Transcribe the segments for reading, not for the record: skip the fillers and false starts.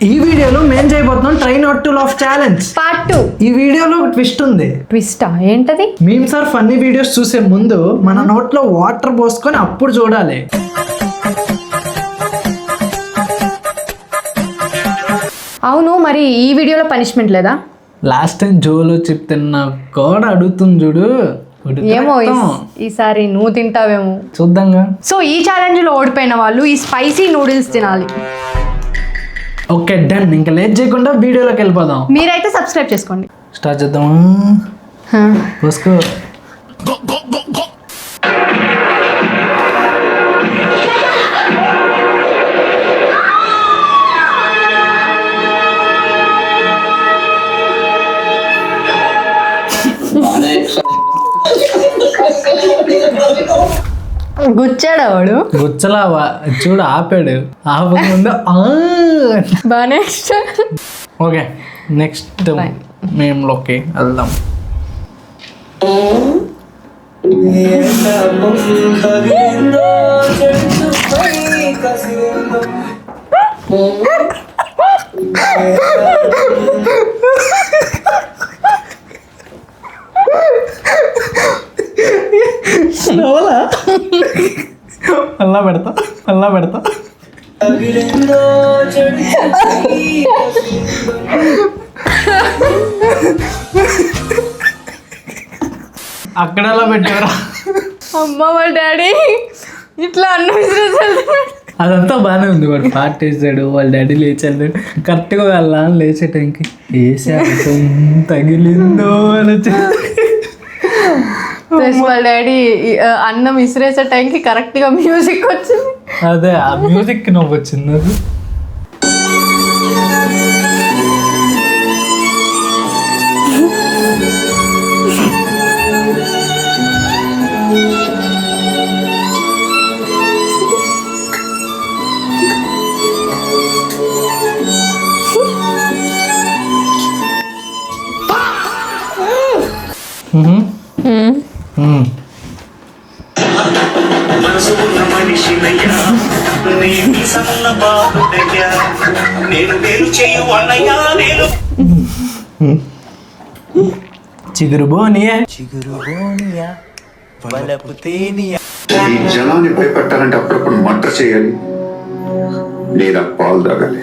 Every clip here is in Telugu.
ఈ వీడియోలో మేము చేయబోతున్నాం try not to laugh challenge part 2. ఈ వీడియోలో ఒక ట్విస్ట్ ఉంది. ట్విస్టా? ఏంటది? మీమ్స్ ఆర్ ఫన్నీ వీడియోస్ చూసే ముందు మన నోట్లో వాటర్ పోసుకొని అప్పుడు చూడాలి. అవును, మరి ఈ వీడియోలో పనిష్మెంట్ లేదా? లాస్ట్ టైం జోలో చెప్తున్నా కూడా అడుగుతుంది చూడు. ఏమో ఈసారి నువ్వు తింటావేమో చూద్దాంగా. సో ఈ ఛాలెంజ్ లో ఓడిపోయిన వాళ్ళు ఈ స్పైసీ నూడిల్స్ తినాలి. Okay done. ఇంకా లేట్ చేయకుండా వీడియోలోకి వెళ్ళిపోదాం. మీరైతే సబ్స్క్రైబ్ చేసుకోండి. స్టార్ట్ చేద్దామా? పోసుకో. గుచ్చాడా వాడు? గుచ్చలావా చూడు, ఆపాడు. ఆపకముందు బానే. ఓకే, నెక్స్ట్ మేమ్లోకి వెళ్దాం. అలా పెడతా అక్కడ ఎలా పెట్టారా? అమ్మ వాళ్ళ డాడీ ఇట్లా అన్న అదంతా బాగానే ఉంది. వాడు పార్ట్ వేసాడు, వాళ్ళ డాడీ లేచాడు. కరెక్ట్గా వాళ్ళ లేచే టైంకి వేసాడు తగిలిందో అని ప్లస్ వాళ్ళ డాడీ అన్నం విసిరేసే టైంకి కరెక్ట్గా మ్యూజిక్ వచ్చింది. అదే ఆ మ్యూజిక్ నవ్వు వచ్చింది. అది ఈ జనాన్ని భయపెట్టాలంటే అప్పుడప్పుడు మటర్ చేయాలి, లేదా పాలు తాగాలి.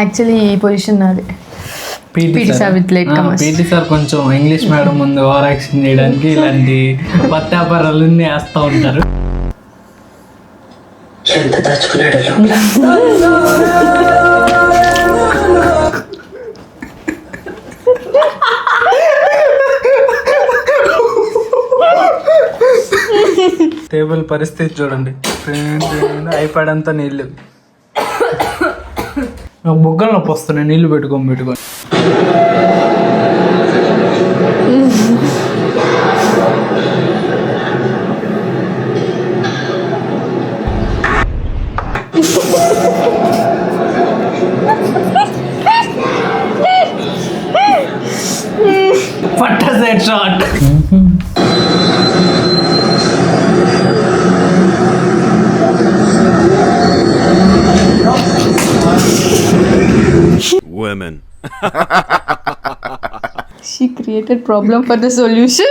యాక్చువల్లీ ఈ పొజిషన్ నాది. పీటీ సార్ కొంచెం ఇంగ్లీష్ మేడం ముందు ఓవర్ యాక్షన్ చేయడానికి ఇలాంటి పత్తాపరాలన్నీ వేస్తూ ఉంటారు. టేబుల్ పరిస్థితి చూడండి, అయిపోయాడంతా నీళ్ళు. నాకు బుగ్గలు నొప్పి వస్తున్నాయి నీళ్ళు పెట్టుకొని. పట్టా shot. Women. She created problem for the solution.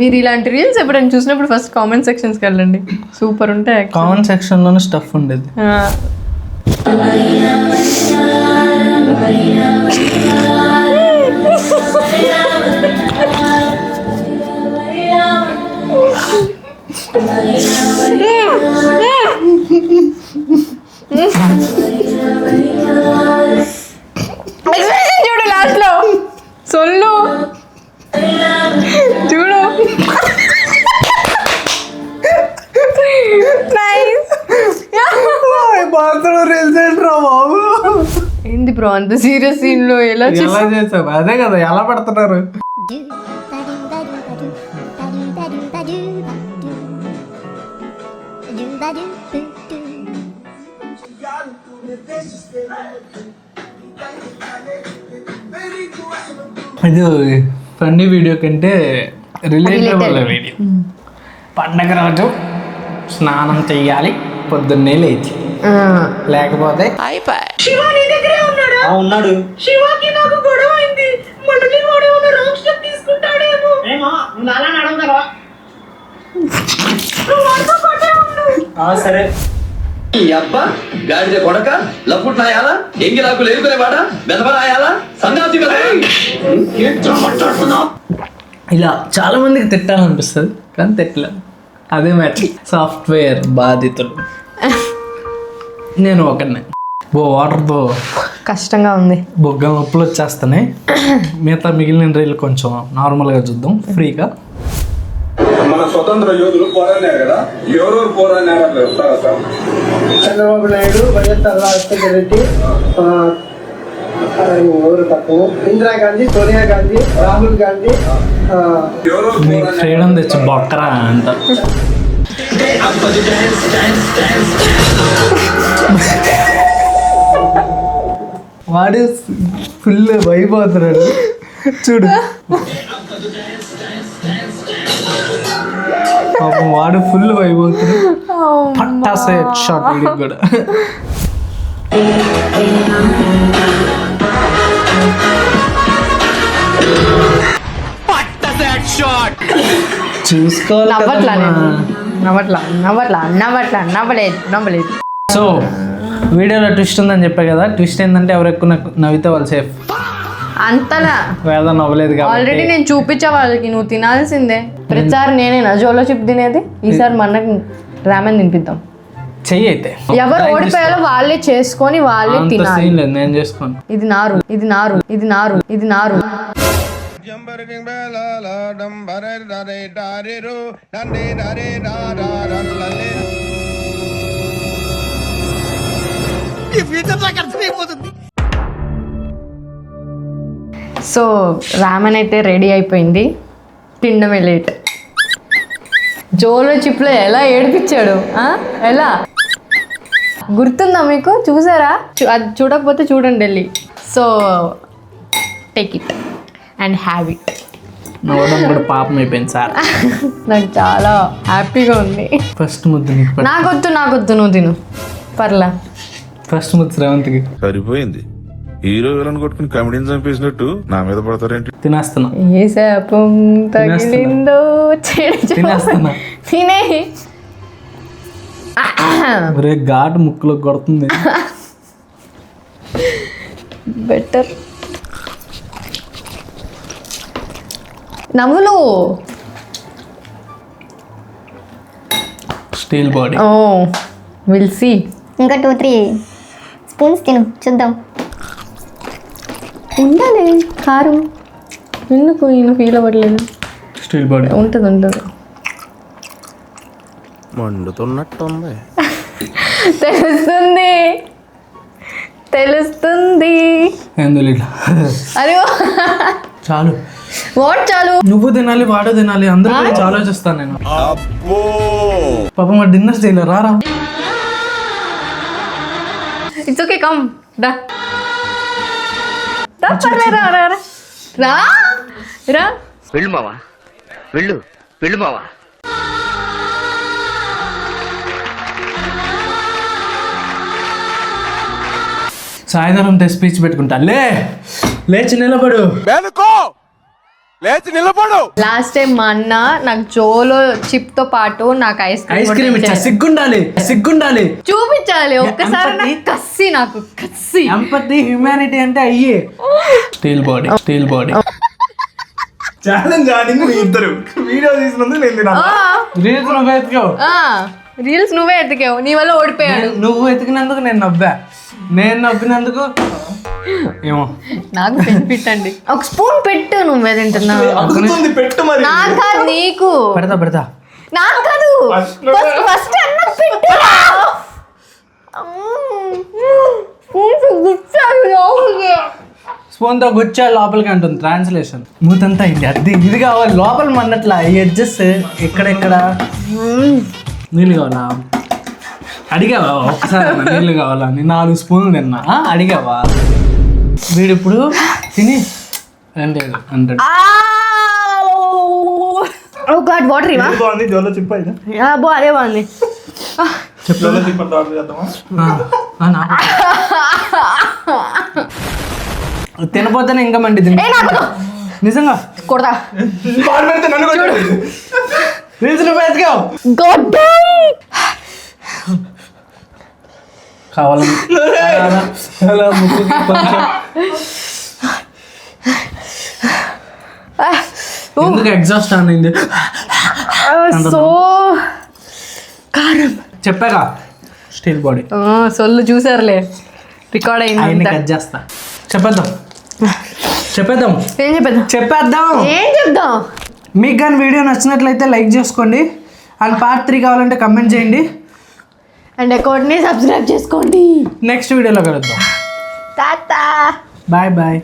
మీరు ఇలాంటి రీల్స్ ఎప్పుడైనా చూసినప్పుడు ఫస్ట్ కామెంట్ సెక్షన్స్కి వెళ్ళండి, సూపర్ ఉంటాయి. కామెంట్ సెక్షన్లోనే స్టఫ్ ఉండేది. చూడు లాస్ట్ లో సొల్లు చూడు. బ్రో అంత సీరియస్ సీన్ లో ఎలా ఎలా చేసావు? అదే కదా ఎలా పడుతున్నారు. ఇది ఫన్నీ వీడియో కంటే రిలేటబుల్ వీడియో. పండగ రోజు స్నానం చెయ్యాలి పొద్దున్నే లేచి, లేకపోతే ఉన్నాడు. సరే ఈ అబ్బా గాడిద కొడక లప్పుట్ నాయాలా ఎంగిలాకు లేకునేవాడా బెదవరాయాలా సంగాతి ఇలా చాలా మందికి తిట్టాలనిపిస్తుంది కానీ తిట్టలేదు. అదే మ్యాచ్. సాఫ్ట్వేర్ బాధితులు నేను ఒకనే. వాటర్తో కష్టంగా ఉంది, బొగ్గ నొప్పులు వచ్చేస్తున్నాయి. మిగతా మిగిలిన రైలు కొంచెం నార్మల్గా చూద్దాం ఫ్రీగా. మన స్వతంత్ర యోధులు పోరాడారు కదా, ఎవరెవరు పోరాడారు చంద్రబాబు నాయుడు, వైఎస్ఆర్ రాజశేఖర రెడ్డి, ఎవరు తక్కువ, ఇందిరాగాంధీ, సోనియా గాంధీ, రాహుల్ గాంధీ. మీకు ఫ్రీడమ్ తెచ్చి బొక్కరా అంట. వాడు ఫుల్ వైబ్ అవుతున్నాడు చూడు. పాపం వాడు ఫుల్ వైబ్ అవుతున్నాడు. పట్టాసే షాట్ వీడికి కూడా. చూసుకోవాలి. నవ్వలేదు. సో వీడియోలో ట్విస్ట్ ఉందని చెప్పా కదా. ట్విస్ట్ ఏంటంటే ఎవరు ఎక్కువ నవ్వితే వాళ్ళు సేఫ్. అంతలా వేద నవ్వలేదు ఆల్రెడీ కాబట్టి నేను చూపించా వాళ్ళకి, నువ్వు తినాల్సిందే. ప్రతిసారి నేనేనా జోలో చిప్ తినేది, ఈసారి మనకు రామెన్ తినిపిద్దాం. చెయ్యి అయితే ఎవరు ఓడిపోయాలో వాళ్ళే చేసుకొని వాళ్ళే అంత తినాలి. సీన్ లేదు, నేను చేసుకోను. ఇది నారు. సో రామెన్ అయితే రెడీ అయిపోయింది, తినడమే లేట్. జోలో చిప్లో ఎలా ఏడిపించాడు, ఎలా గుర్తుందా మీకు? చూసారా? అది చూడకపోతే చూడండి వెళ్ళి. So take it and have it. నవ్వడం కూడా పాపం అయిపోయింది సార్. నాకు చాలా హ్యాపీగా ఉంది. ఫస్ట్ ముద్దు నీకు పెట్టు. నాకొద్దు నువ్వు తిను పర్లా. ఫస్ట్ ముద్దు శ్రవంతికి. సరిపోయింది. హీరో విలన్ కొట్టుకుని కమెడీని చంపేసినట్టు నా మీద పడతారేంటి? తినేస్తున్నా. ఏ శాపం తగిలిందో తినేస్తున్నా. తినే ఒరే ఘాటు ముక్కులో కొడుతుంది. బెటర్ నవ్వులు. Steel body. Oh will see. ఇంకా 2-3 స్పూన్స్ తిను చూద్దాం. ఉండాలి కారం. ఎందుకు ఈయన ఫీల్ అవ్వట్లేదు? స్టీల్ బాడీ ఉంటుంది. మండుతున్నట్టుంది. తెలుస్తుంది. అరే చాలు. వాట్ చాలు? నువ్వు తినాలి, వాడు తినాలి, అందరూ గురించి ఆలోచిస్తాను నేను. పాపం మా డిన్నర్ చేయలే. రారా. ఇట్స్ ఓకే, కమ్ రా. వెళ్ళు మావా, వెళ్ళు మావా. సాయంత్రం స్పీచ్ పెట్టుకుంటా. లేచి నిలబడు. లాస్ట్ టైం మా అన్న నాకు జోలో చిప్ తో పాటు నాకు ఐస్ క్రీమ్ ఇచ్చా. సిగ్గుండాలి. చూపించాలి ఒక్కసారి. నాకు కసి ఎంపతి హ్యూమానిటీ అంటే అయ్యే. స్టీల్ బాడీ ఛాలెంజ్ ఆడింది మీ ఇద్దరు. వీడియో తీసినందుకు నేను రీల్స్ నువ్వే ఎతికావు, నీ వల్ల ఓడిపోయాడు. నువ్వు ఎతికినందుకు నేను నవ్వినందుకు ఏమో. నాకు బెనిఫిట్ అండి. ఒక స్పూన్ పెట్టు. నువ్వే తింటున్నావు. పెట్టు మరి. నాకా నీకు పెడతా. నాకు కాదు, ఫస్ట్ అన్నం పెట్టు. స్పూన్తో గుచ్చా లోపలికి అంటుంది ట్రాన్స్లేషన్. మూతంతా అయింది. అది ఇది కావాలి లోపల మన్నట్లా ఈ ఎడ్జెస్ ఎక్కడెక్కడ. నీళ్ళు కావాలా? అడిగావా ఒకసారి నీళ్ళు కావాలా? నేను 4 స్పూన్లు తిన్నా. అడిగావా? వీడిప్పుడు తిని అంటే అంటాడు వాటర్ ఇవా బాగుంది జోలో చిప్ అయితే అదే బాగుంది. జోలో చిప్ అంటే ఆర్డర్ చేద్దామా? తినపోతేనే ఇంకా మండి నిజంగా కొడతా నన్ను కావాలని అలా ముక్కుకి కొంచెం ఎందుకు ఎగ్జాస్ట్ అనింది సో కారం. చెప్పాగా స్టీల్ బాడీ. సొల్లు చూసారులే, రికార్డ్ ఆయన్ని అయింది. కట్ చేస్తా. చెప్పేద్దాం ఏం చెప్పేద్దాం ఏం చెప్దాం. మీకు కానీ వీడియో నచ్చినట్లయితే లైక్ చేసుకోండి. అండ్ పార్ట్ 3 కావాలంటే కమెంట్ చేయండి. అండ్ అకౌంట్ని సబ్స్క్రైబ్ చేసుకోండి. నెక్స్ట్ వీడియోలో కలుద్దాం. Tata bye bye.